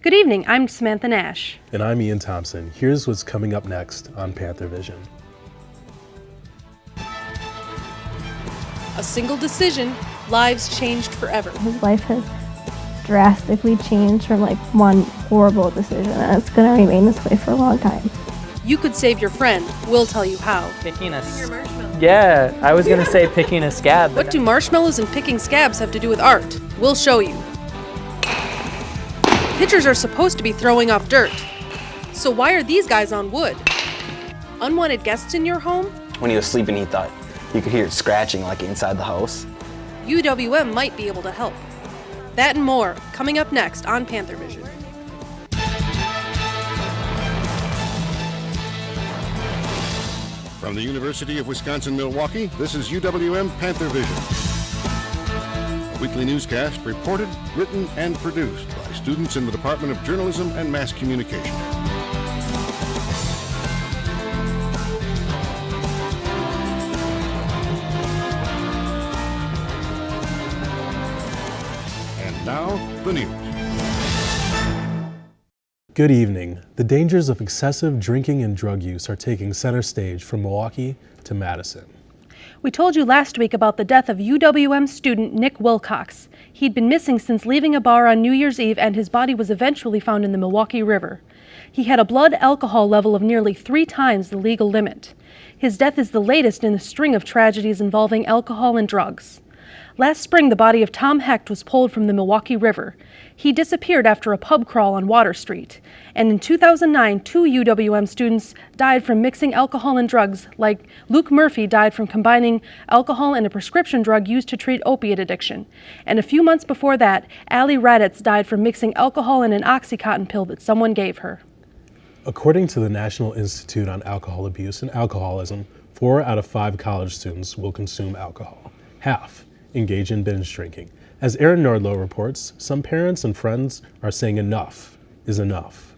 Good evening, I'm Samantha Nash. And I'm Ian Thompson. Here's what's coming up next on Panthervision. A single decision, lives changed forever. His life has drastically changed from one horrible decision, and it's going to remain this way for a long time. You could save your friend. We'll tell you how. Yeah, I was gonna say picking a scab. What do marshmallows and picking scabs have to do with art? We'll show you. Pitchers are supposed to be throwing off dirt. So why are these guys on wood? Unwanted guests in your home? When he was sleeping, he thought you could hear it scratching like inside the house. UWM might be able to help. That and more, coming up next on Panthervision. From the University of Wisconsin-Milwaukee, this is UWM Panthervision. A weekly newscast reported, written, and produced by students in the Department of Journalism and Mass Communication. And now, the news. Good evening. The dangers of excessive drinking and drug use are taking center stage from Milwaukee to Madison. We told you last week about the death of UWM student Nick Wilcox. He'd been missing since leaving a bar on New Year's Eve, and his body was eventually found in the Milwaukee River. He had a blood alcohol level of nearly 3 times the legal limit. His death is the latest in a string of tragedies involving alcohol and drugs. Last spring, the body of Tom Hecht was pulled from the Milwaukee River. He disappeared after a pub crawl on Water Street. And in 2009, 2 UWM students died from mixing alcohol and drugs, like Luke Murphy died from combining alcohol and a prescription drug used to treat opiate addiction. And a few months before that, Allie Raditz died from mixing alcohol and an Oxycontin pill that someone gave her. According to the National Institute on Alcohol Abuse and Alcoholism, 4 out of 5 college students will consume alcohol. Half engage in binge drinking. As Aaron Nordlow reports, some parents and friends are saying enough is enough.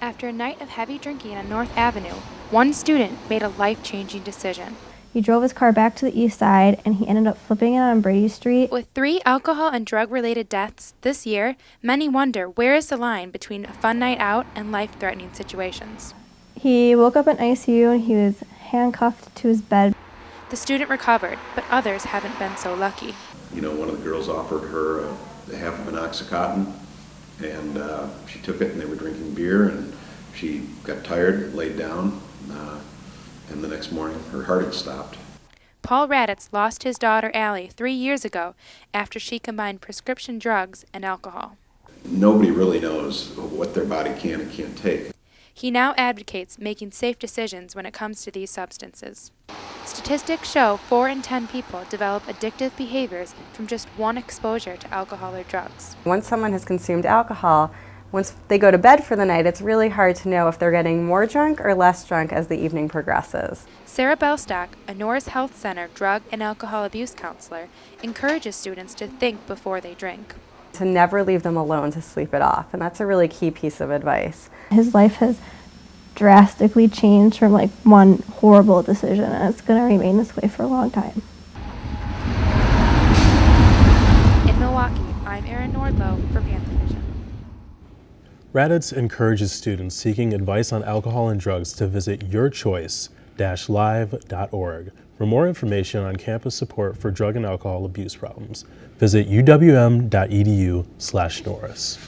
After a night of heavy drinking on North Avenue, one student made a life-changing decision. He drove his car back to the east side, and he ended up flipping it on Brady Street. With 3 alcohol and drug-related deaths this year, many wonder where is the line between a fun night out and life-threatening situations. He woke up in ICU, and he was handcuffed to his bed. The student recovered, but others haven't been so lucky. You know, one of the girls offered her a half of an Oxycontin, and she took it, and they were drinking beer, and she got tired, laid down, and the next morning her heart had stopped. Paul Raditz lost his daughter Allie 3 years ago after she combined prescription drugs and alcohol. Nobody really knows what their body can and can't take. He now advocates making safe decisions when it comes to these substances. Statistics show 4 in 10 people develop addictive behaviors from just one exposure to alcohol or drugs. Once someone has consumed alcohol, once they go to bed for the night, it's really hard to know if they're getting more drunk or less drunk as the evening progresses. Sarah Belstock, a Norris Health Center drug and alcohol abuse counselor, encourages students to think before they drink. To never leave them alone to sleep it off, and that's a really key piece of advice. His life has drastically changed from one horrible decision, and it's going to remain this way for a long time. In Milwaukee, I'm Aaron Nordlow for Panthervision. Raditz encourages students seeking advice on alcohol and drugs to visit yourchoice-live.org. For more information on campus support for drug and alcohol abuse problems, visit uwm.edu/Norris.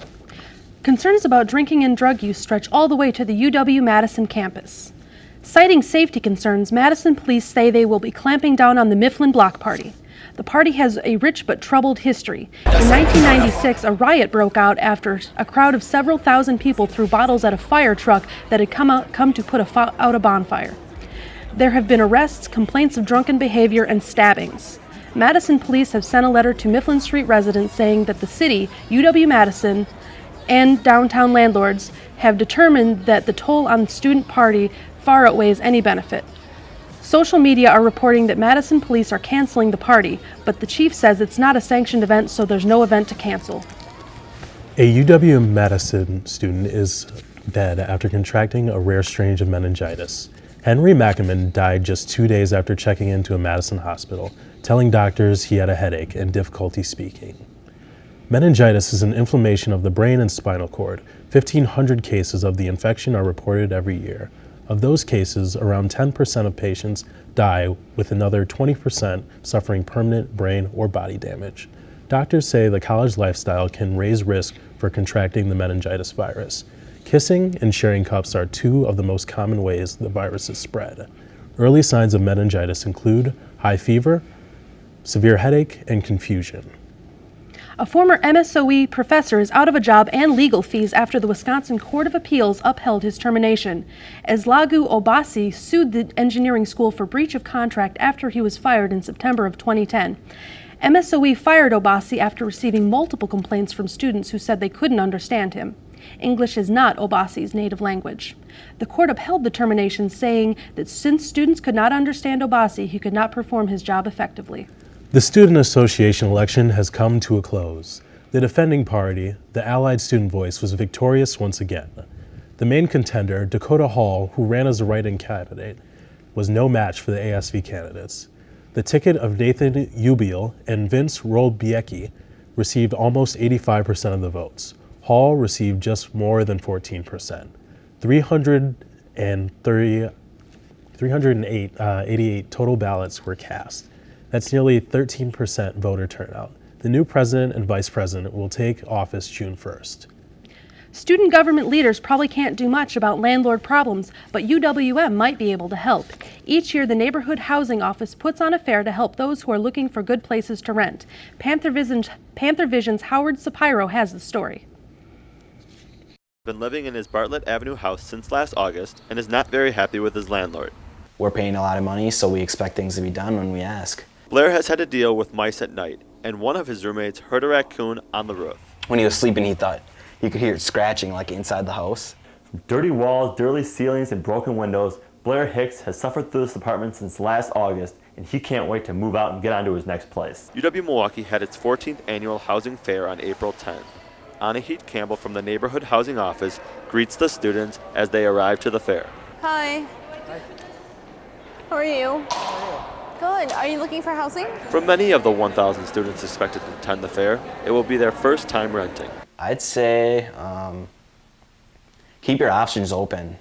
Concerns about drinking and drug use stretch all the way to the UW-Madison campus. Citing safety concerns, Madison police say they will be clamping down on the Mifflin Block Party. The party has a rich but troubled history. In 1996, a riot broke out after a crowd of several thousand people threw bottles at a fire truck that had come to put out a bonfire. There have been arrests, complaints of drunken behavior, and stabbings. Madison police have sent a letter to Mifflin Street residents saying that the city, UW-Madison, and downtown landlords have determined that the toll on student party far outweighs any benefit. Social media are reporting that Madison police are canceling the party, but the chief says it's not a sanctioned event, so there's no event to cancel. A UW-Madison student is dead after contracting a rare strain of meningitis. Henry Mackaman died just 2 days after checking into a Madison hospital, telling doctors he had a headache and difficulty speaking. Meningitis is an inflammation of the brain and spinal cord. 1,500 cases of the infection are reported every year. Of those cases, around 10% of patients die, with another 20% suffering permanent brain or body damage. Doctors say the college lifestyle can raise risk for contracting the meningitis virus. Kissing and sharing cups are two of the most common ways the virus is spread. Early signs of meningitis include high fever, severe headache, and confusion. A former MSOE professor is out of a job and legal fees after the Wisconsin Court of Appeals upheld his termination. Eslagu Obasi sued the engineering school for breach of contract after he was fired in September of 2010. MSOE fired Obasi after receiving multiple complaints from students who said they couldn't understand him. English is not Obasi's native language. The court upheld the termination, saying that since students could not understand Obasi, he could not perform his job effectively. The Student Association election has come to a close. The defending party, the Allied Student Voice, was victorious once again. The main contender, Dakota Hall, who ran as a write-in candidate, was no match for the ASV candidates. The ticket of Nathan Ubiel and Vince Rolbiecki received almost 85% of the votes. Hall received just more than 14%. 388 total ballots were cast. That's nearly 13% voter turnout. The new president and vice president will take office June 1st. Student government leaders probably can't do much about landlord problems, but UWM might be able to help. Each year, the Neighborhood Housing Office puts on a fair to help those who are looking for good places to rent. Panthervision's Howard Sapiro has the story. Been living in his Bartlett Avenue house since last August and is not very happy with his landlord. We're paying a lot of money, so we expect things to be done when we ask. Blair has had to deal with mice at night, and one of his roommates heard a raccoon on the roof. When he was sleeping, he thought he could hear it scratching like inside the house. From dirty walls, dirty ceilings, and broken windows, Blair Hicks has suffered through this apartment since last August, and he can't wait to move out and get on to his next place. UW-Milwaukee had its 14th annual housing fair on April 10th. Anahit Campbell from the Neighborhood Housing Office greets the students as they arrive to the fair. Hi. Hi. How are you? Good. Are you looking for housing? For many of the 1,000 students expected to attend the fair, it will be their first time renting. I'd say keep your options open.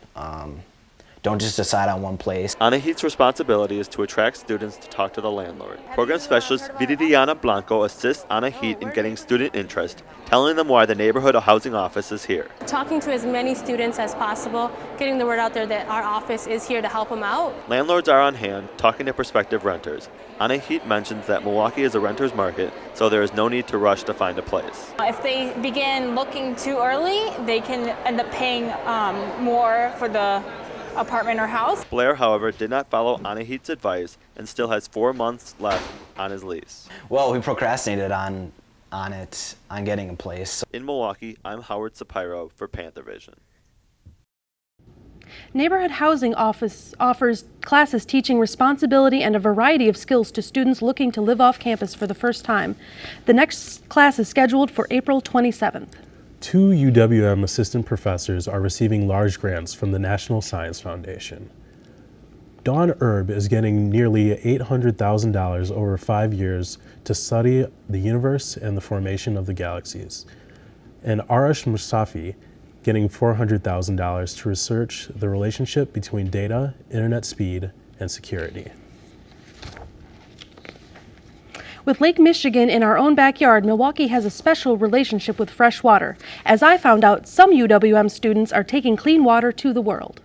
Don't just decide on one place. Anahit's responsibility is to attract students to talk to the landlord. Program specialist Viridiana Blanco assists Anahit in getting student interest, telling them why the Neighborhood Housing Office is here. Talking to as many students as possible, getting the word out there that our office is here to help them out. Landlords are on hand, talking to prospective renters. Anahit mentions that Milwaukee is a renter's market, so there is no need to rush to find a place. If they begin looking too early, they can end up paying more for the apartment or house. Blair, however, did not follow Anahit's advice and still has 4 months left on his lease. Well, we procrastinated on getting a place. In Milwaukee, I'm Howard Sapiro for Panthervision. Neighborhood Housing Office offers classes teaching responsibility and a variety of skills to students looking to live off campus for the first time. The next class is scheduled for April 27th. 2 UWM assistant professors are receiving large grants from the National Science Foundation. Dawn Erb is getting nearly $800,000 over 5 years to study the universe and the formation of the galaxies. And Arash Mustafi getting $400,000 to research the relationship between data, internet speed, and security. With Lake Michigan in our own backyard, Milwaukee has a special relationship with fresh water. As I found out, some UWM students are taking clean water to the world.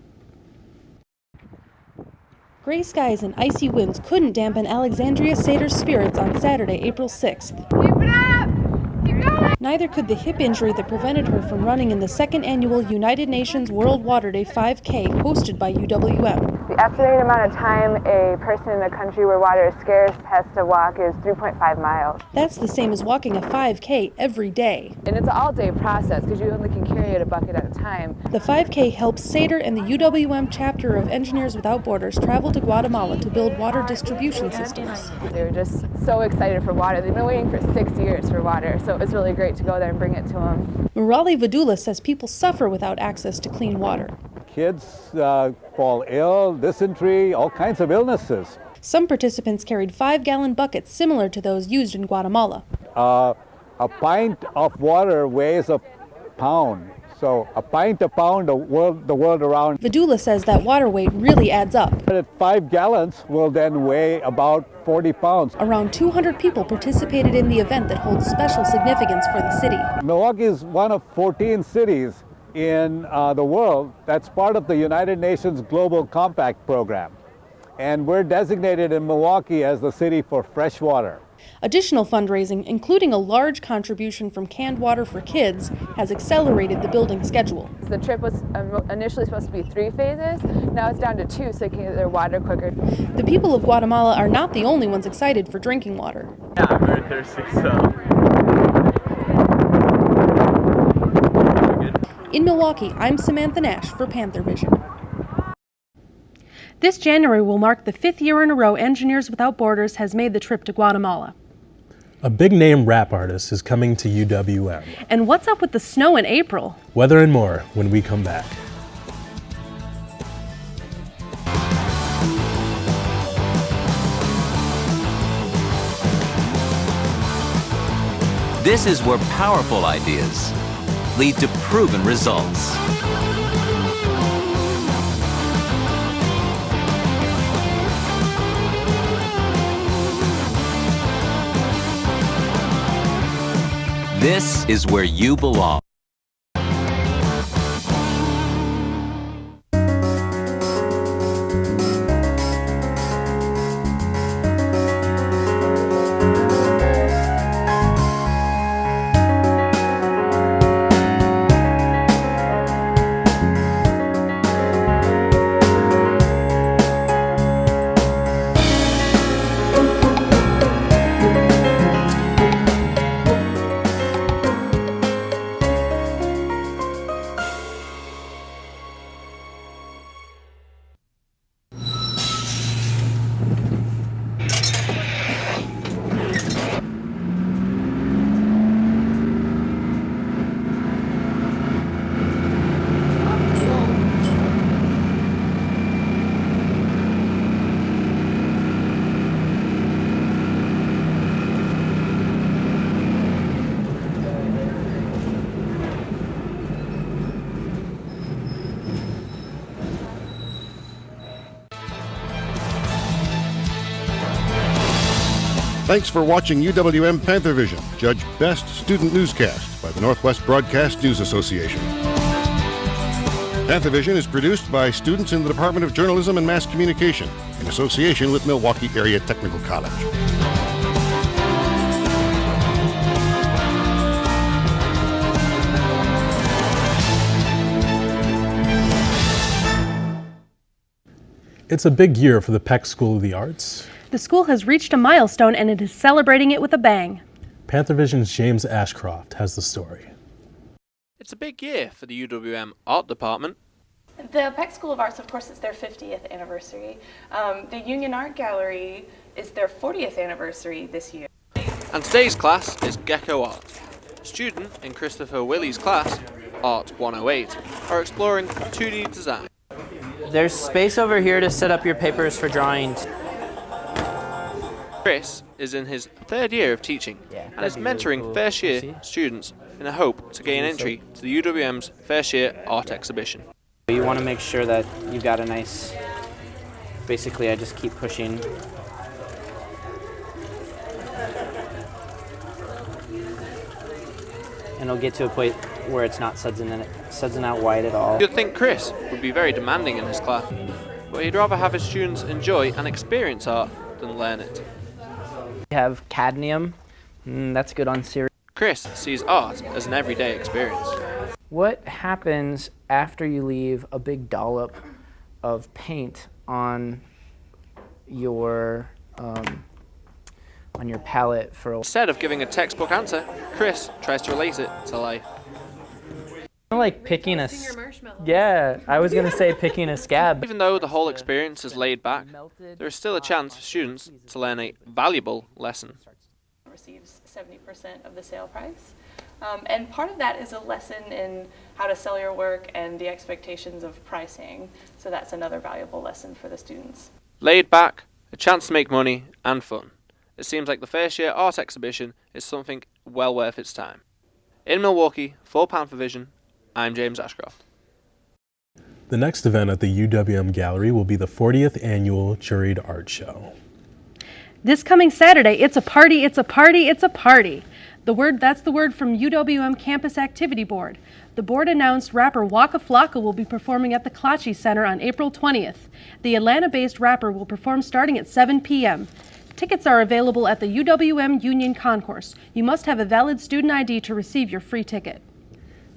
Gray skies and icy winds couldn't dampen Alexandria Satyrs' spirits on Saturday, April 6th. Keep it up! Keep going! Neither could the hip injury that prevented her from running in the second annual United Nations World Water Day 5K hosted by UWM. The estimated amount of time a person in a country where water is scarce has to walk is 3.5 miles. That's the same as walking a 5K every day. And it's an all-day process because you only can carry it a bucket at a time. The 5K helps SATR and the UWM chapter of Engineers Without Borders travel to Guatemala to build water distribution systems. They were just so excited for water. They've been waiting for 6 years for water, so it was really great to go there and bring it to them. Murali Vadula says people suffer without access to clean water. Kids fall ill, dysentery, all kinds of illnesses. Some participants carried 5-gallon buckets similar to those used in Guatemala. Our A pint of water weighs a pound. So a pint a pound the world around. Vidula says that water weight really adds up. But 5 gallons will then weigh about 40 pounds. Around 200 people participated in the event that holds special significance for the city. Milwaukee is one of 14 cities in the world that's part of the United Nations Global Compact program. And we're designated in Milwaukee as the city for fresh water. Additional fundraising, including a large contribution from Canned Water for Kids, has accelerated the building schedule. The trip was initially supposed to be 3 phases. Now it's down to 2 so they can get their water quicker. The people of Guatemala are not the only ones excited for drinking water. Yeah, I'm very thirsty, so. In Milwaukee, I'm Samantha Nash for Panthervision. This January will mark the 5th year in a row Engineers Without Borders has made the trip to Guatemala. A big-name rap artist is coming to UWM. And what's up with the snow in April? Weather and more when we come back. This is where powerful ideas lead to proven results. This is where you belong. Thanks for watching UWM Panthervision, judged Best Student Newscast by the Northwest Broadcast News Association. Panthervision is produced by students in the Department of Journalism and Mass Communication in association with Milwaukee Area Technical College. It's a big year for the Peck School of the Arts. The school has reached a milestone and it is celebrating it with a bang. Panthervision's James Ashcroft has the story. It's a big year for the UWM Art Department. The Peck School of Arts, of course, is their 50th anniversary. The Union Art Gallery is their 40th anniversary this year. And today's class is Gecko Art. Student in Christopher Willie's class, Art 108, are exploring 2D design. There's space over here to set up your papers for drawings. Chris is in his 3rd year of teaching and is mentoring first-year students in a hope to gain entry to the UWM's first-year art exhibition. You want to make sure that you've got a nice, basically I just keep pushing. And it'll get to a point where it's not sudsing out white at all. You'd think Chris would be very demanding in his class, but he'd rather have his students enjoy and experience art than learn it. We have cadmium, that's good on cereal. Chris sees art as an everyday experience. What happens after you leave a big dollop of paint on your palette for Instead of giving a textbook answer, Chris tries to relate it to life. Like picking a yeah, I was gonna say picking a scab. Even though the whole experience is laid back, there is still a chance for students to learn a valuable lesson. Receives 70% of the sale price. And part of that is a lesson in how to sell your work and the expectations of pricing. So that's another valuable lesson for the students. Laid back, a chance to make money and fun. It seems like the first year art exhibition is something well worth its time. In Milwaukee, for Panthervision, I'm James Ashcroft. The next event at the UWM Gallery will be the 40th Annual Juried Art Show. This coming Saturday, it's a party, it's a party, it's a party. That's the word from UWM Campus Activity Board. The board announced rapper Waka Flocka will be performing at the Klachi Center on April 20th. The Atlanta-based rapper will perform starting at 7 p.m. Tickets are available at the UWM Union Concourse. You must have a valid student ID to receive your free ticket.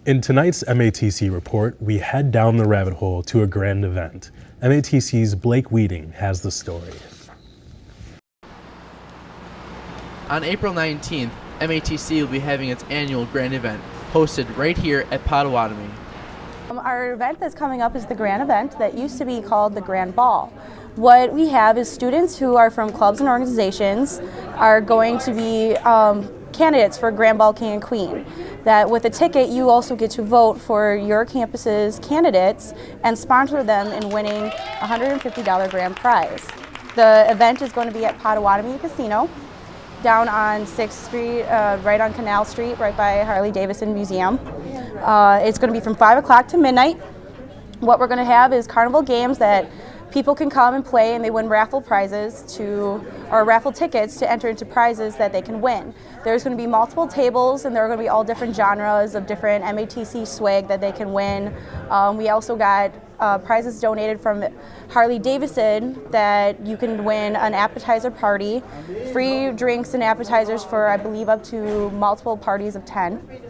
In tonight's MATC report, we head down the rabbit hole to a grand event. MATC's Blake Weeding has the story. On April 19th, MATC will be having its annual grand event, hosted right here at Potawatomi. Our event that's coming up is the grand event that used to be called the Grand Ball. What we have is students who are from clubs and organizations are going to be candidates for Grand Ball King and Queen. That with a ticket you also get to vote for your campus's candidates and sponsor them in winning a $150 grand prize. The event is going to be at Potawatomi Casino, down on 6th Street, right on Canal Street, right by Harley-Davidson Museum. It's going to be from 5 o'clock to midnight. What we're going to have is carnival games that people can come and play, and they win raffle prizes or raffle tickets to enter into prizes that they can win. There's going to be multiple tables, and there are going to be all different genres of different MATC swag that they can win. We also got prizes donated from Harley-Davidson that you can win an appetizer party, free drinks and appetizers for, I believe, up to multiple parties of 10.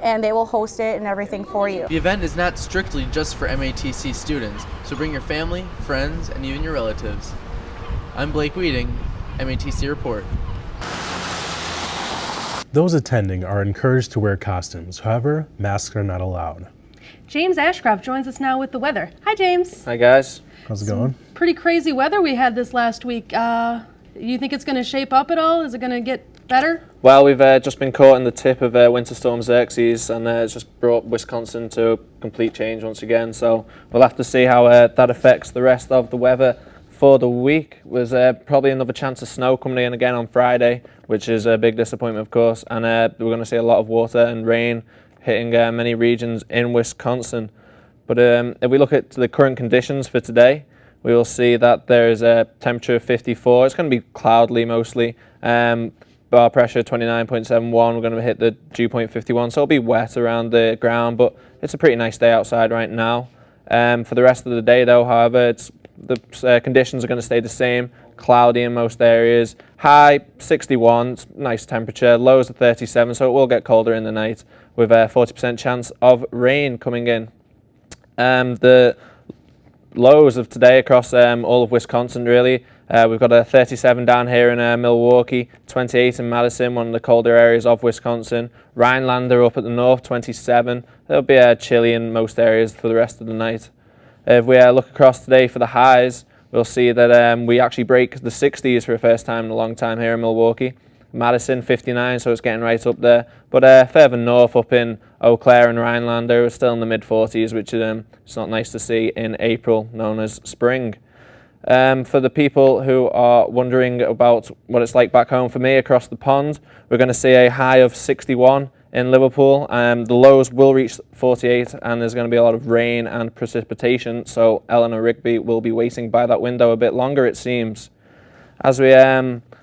And they will host it and everything for you. The event is not strictly just for MATC students, so bring your family, friends, and even your relatives. I'm Blake Weeding, MATC Report. Those attending are encouraged to wear costumes. However, masks are not allowed. James Ashcroft joins us now with the weather. Hi, James. Hi, guys. How's it going? Pretty crazy weather we had this last week. You think it's going to shape up at all? Is it going to get better? Well, we've just been caught in the tip of Winter Storm Xerxes, and it's just brought Wisconsin to a complete change once again. So we'll have to see how that affects the rest of the weather for the week. There's probably another chance of snow coming in again on Friday, which is a big disappointment, of course. And we're going to see a lot of water and rain hitting many regions in Wisconsin. But if we look at the current conditions for today, we will see that there is a temperature of 54. It's going to be cloudy mostly. Bar pressure 29.71. We're going to hit the dew point 51, so it'll be wet around the ground, but it's a pretty nice day outside right now. For the rest of the day, though, however, the conditions are going to stay the same. Cloudy in most areas. High 61, it's nice temperature. Lows of 37, so it will get colder in the night with a 40% chance of rain coming in. The lows of today across all of Wisconsin, really. We've got a 37 down here in Milwaukee, 28 in Madison, one of the colder areas of Wisconsin. Rhinelander up at the north, 27. It'll be chilly in most areas for the rest of the night. If we look across today for the highs, we'll see that we actually break the 60s for the first time in a long time here in Milwaukee. Madison, 59, so it's getting right up there. But further north, up in Eau Claire and Rhinelander, we're still in the mid-40s, which is it's not nice to see in April, known as spring. For the people who are wondering about what it's like back home for me across the pond, we're going to see a high of 61 in Liverpool. The lows will reach 48, and there's going to be a lot of rain and precipitation, so Eleanor Rigby will be waiting by that window a bit longer, it seems. As we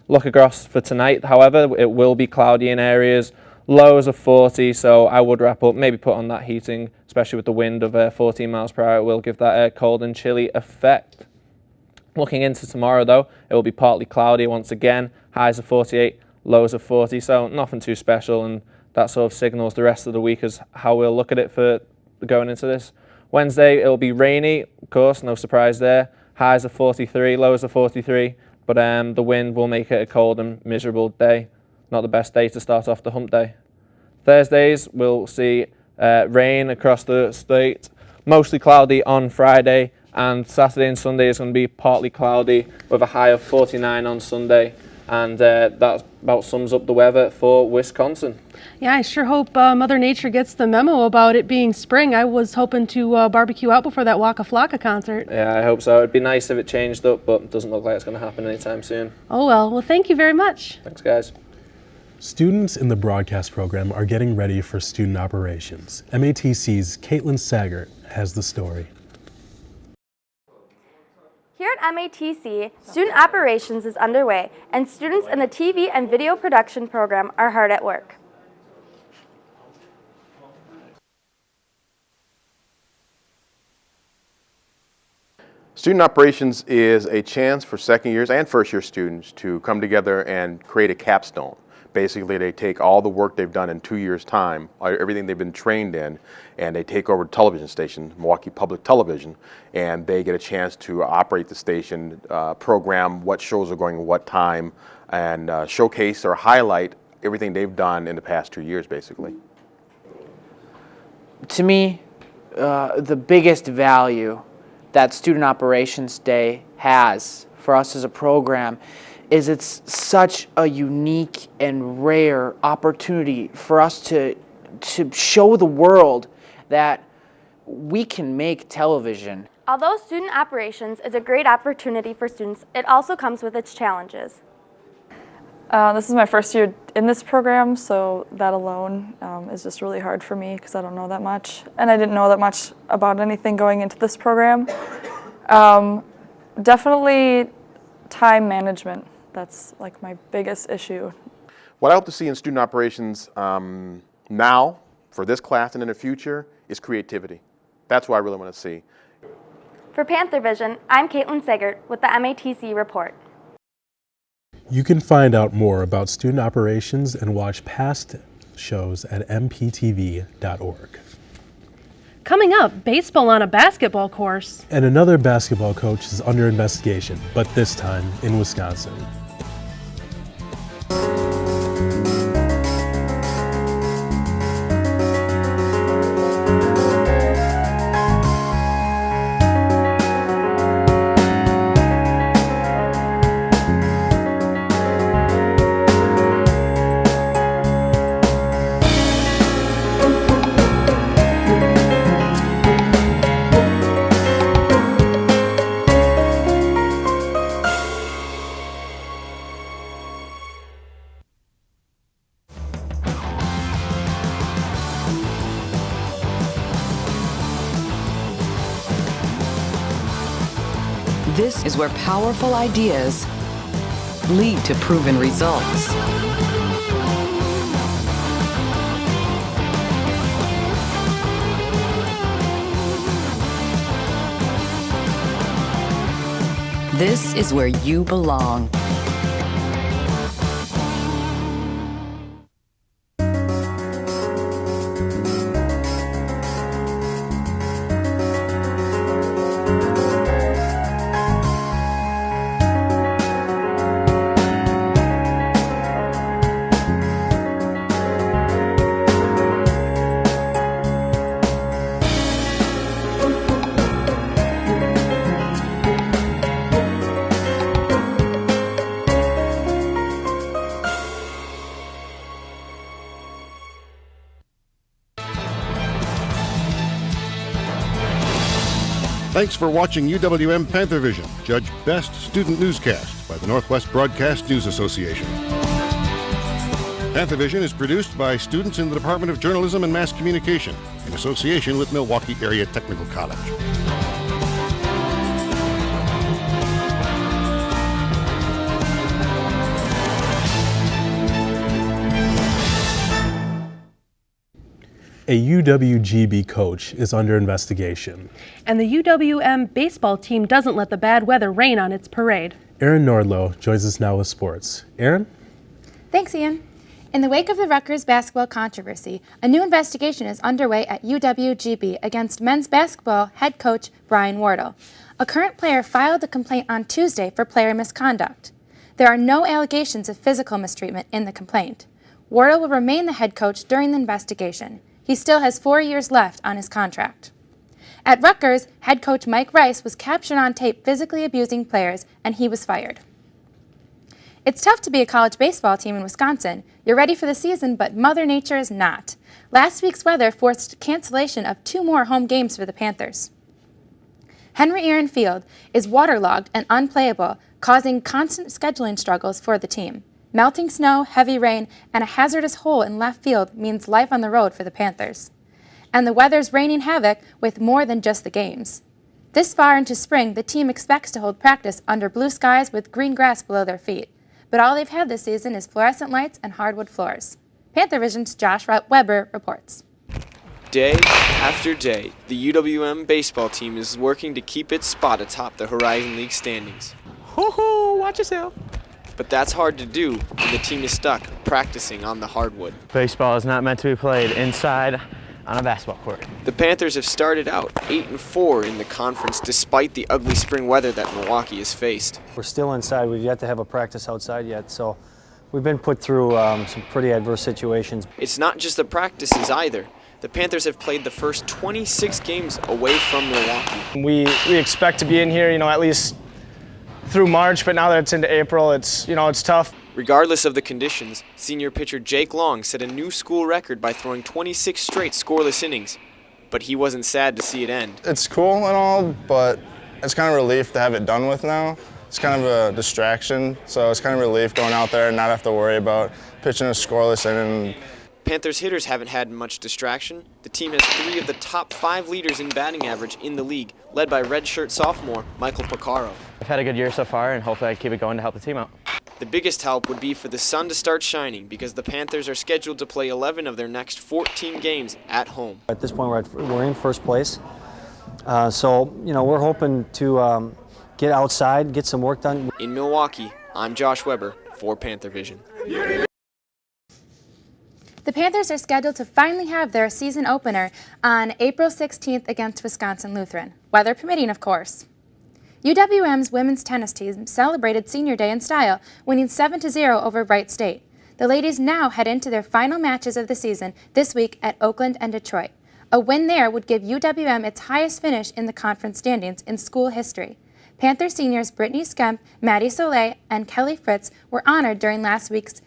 look across for tonight, however, it will be cloudy in areas, lows of 40, so I would wrap up, maybe put on that heating, especially with the wind of 14 miles per hour. It will give that cold and chilly effect. Looking into tomorrow, though, it will be partly cloudy once again, highs of 48, lows of 40, so nothing too special, and that sort of signals the rest of the week as how we'll look at it for going into this. Wednesday, it will be rainy, of course, no surprise there, highs of 43, lows of 43, but the wind will make it a cold and miserable day. Not the best day to start off the hump day. Thursdays, we'll see rain across the state, mostly cloudy on Friday, and Saturday and Sunday is going to be partly cloudy with a high of 49 on Sunday, and that about sums up the weather for Wisconsin. Yeah, I sure hope Mother Nature gets the memo about it being spring. I was hoping to barbecue out before that Waka Flocka concert. Yeah, I hope so. It'd be nice if it changed up, but it doesn't look like it's going to happen anytime soon. Oh well, thank you very much. Thanks, guys. Students in the broadcast program are getting ready for student operations. MATC's Caitlin Saggart has the story. Here at MATC, student operations is underway, and students in the TV and video production program are hard at work. Student operations is a chance for second years and first year students to come together and create a capstone. Basically, they take all the work they've done in 2 years' time, everything they've been trained in, and they take over the television station, Milwaukee Public Television, and they get a chance to operate the station, program what shows are going at what time, and showcase or highlight everything they've done in the past 2 years, basically. To me, the biggest value that Student Operations Day has for us as a program is it's such a unique and rare opportunity for us to show the world that we can make television. Although student operations is a great opportunity for students, it also comes with its challenges. This is my first year in this program, so that alone is just really hard for me because I don't know that much. And I didn't know that much about anything going into this program. Definitely time management. That's like my biggest issue. What I hope to see in student operations now, for this class and in the future, is creativity. That's what I really want to see. For Panthervision, I'm Caitlin Saggart with the MATC Report. You can find out more about student operations and watch past shows at mptv.org. Coming up, baseball on a basketball course. And another basketball coach is under investigation, but this time in Wisconsin. This is where powerful ideas lead to proven results. This is where you belong. Thanks for watching UWM Panthervision, judged Best Student Newscast by the Northwest Broadcast News Association. Panthervision is produced by students in the Department of Journalism and Mass Communication in association with Milwaukee Area Technical College. A UWGB coach is under investigation. And the UWM baseball team doesn't let the bad weather rain on its parade. Erin Nordlow joins us now with sports. Erin? Thanks, Ian. In the wake of the Rutgers basketball controversy, a new investigation is underway at UWGB against men's basketball head coach Brian Wardle. A current player filed a complaint on Tuesday for player misconduct. There are no allegations of physical mistreatment in the complaint. Wardle will remain the head coach during the investigation. He still has 4 years left on his contract. At Rutgers, head coach Mike Rice was captured on tape physically abusing players, and he was fired. It's tough to be a college baseball team in Wisconsin. You're ready for the season, but Mother Nature is not. Last week's weather forced cancellation of 2 more home games for the Panthers. Henry Aaron Field is waterlogged and unplayable, causing constant scheduling struggles for the team. Melting snow, heavy rain, and a hazardous hole in left field means life on the road for the Panthers. And the weather's raining havoc with more than just the games. This far into spring, the team expects to hold practice under blue skies with green grass below their feet. But all they've had this season is fluorescent lights and hardwood floors. Panthervision's Josh Weber reports. Day after day, the UWM baseball team is working to keep its spot atop the Horizon League standings. Hoo-hoo, watch yourself. But that's hard to do when the team is stuck practicing on the hardwood. Baseball is not meant to be played inside on a basketball court. The Panthers have started out 8-4 in the conference despite the ugly spring weather that Milwaukee has faced. We're still inside. We've yet to have a practice outside yet, so we've been put through some pretty adverse situations. It's not just the practices either. The Panthers have played the first 26 games away from Milwaukee. We expect to be in here, at least through March, but now that it's into April, it's tough. Regardless of the conditions, senior pitcher Jake Long set a new school record by throwing 26 straight scoreless innings, but he wasn't sad to see it end. It's cool and all, but it's kind of a relief to have it done with now. It's kind of a distraction, so it's kind of a relief going out there and not have to worry about pitching a scoreless inning. Panthers hitters haven't had much distraction. The team has 3 of the top 5 leaders in batting average in the league, led by redshirt sophomore Michael Picaro. I've had a good year so far, and hopefully I keep it going to help the team out. The biggest help would be for the sun to start shining because the Panthers are scheduled to play 11 of their next 14 games at home. At this point, we're in first place, so we're hoping to get outside, get some work done. In Milwaukee, I'm Josh Weber for Panthervision. The Panthers are scheduled to finally have their season opener on April 16th against Wisconsin Lutheran, weather permitting, of course. UWM's women's tennis team celebrated Senior Day in style, winning 7-0 over Wright State. The ladies now head into their final matches of the season this week at Oakland and Detroit. A win there would give UWM its highest finish in the conference standings in school history. Panther seniors Brittany Skemp, Maddie Soleil, and Kelly Fritz were honored during last weekend's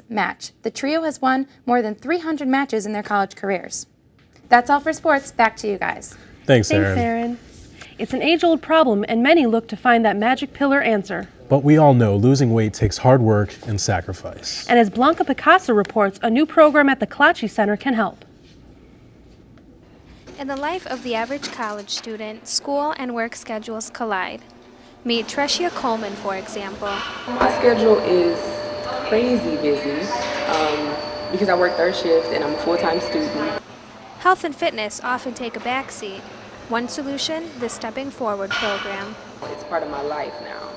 match. The trio has won more than 300 matches in their college careers. That's all for sports. Back to you guys. Thanks, Aaron. Thanks, Aaron. It's an age-old problem, and many look to find that magic pillar answer. But we all know losing weight takes hard work and sacrifice. And as Blanca Picasso reports, a new program at the Kalachi Center can help. In the life of the average college student, school and work schedules collide. Meet Treshia Coleman, for example. My schedule is crazy busy because I work third shift and I'm a full-time student. Health and fitness often take a backseat. One solution, the Stepping Forward program. It's part of my life now.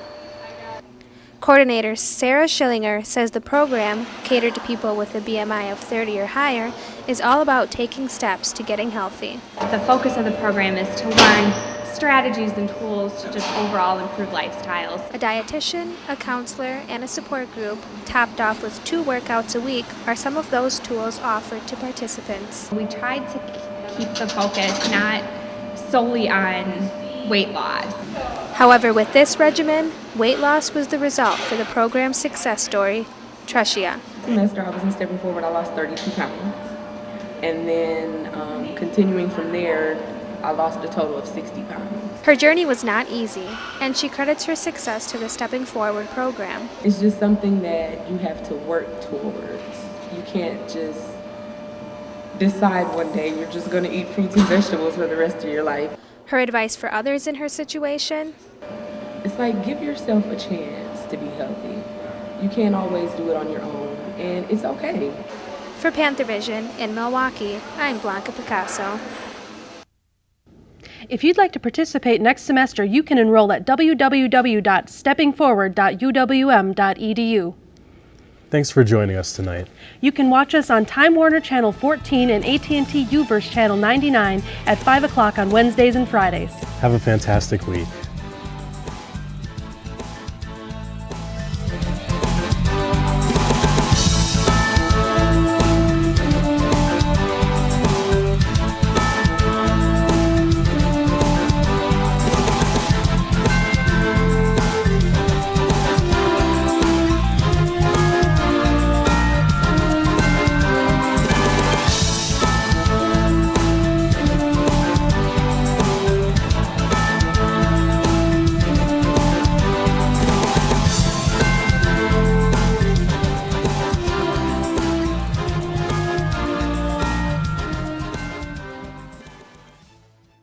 Coordinator Sarah Schillinger says the program, catered to people with a BMI of 30 or higher, is all about taking steps to getting healthy. The focus of the program is to learn strategies and tools to just overall improve lifestyles. A dietitian, a counselor, and a support group, topped off with 2 workouts a week, are some of those tools offered to participants. We tried to keep the focus not solely on weight loss. However, with this regimen, weight loss was the result for the program's success story, Treshia. Semester I was in Stepping Forward, I lost 32 pounds. And then continuing from there, I lost a total of 60 pounds. Her journey was not easy, and she credits her success to the Stepping Forward program. It's just something that you have to work towards. You can't just decide one day you're just going to eat fruits and vegetables for the rest of your life. Her advice for others in her situation? It's like, give yourself a chance to be healthy. You can't always do it on your own, and it's okay. For Panthervision in Milwaukee, I'm Blanca Picasso. If you'd like to participate next semester, you can enroll at www.steppingforward.uwm.edu. Thanks for joining us tonight. You can watch us on Time Warner Channel 14 and AT&T UVerse Channel 99 at 5 o'clock on Wednesdays and Fridays. Have a fantastic week.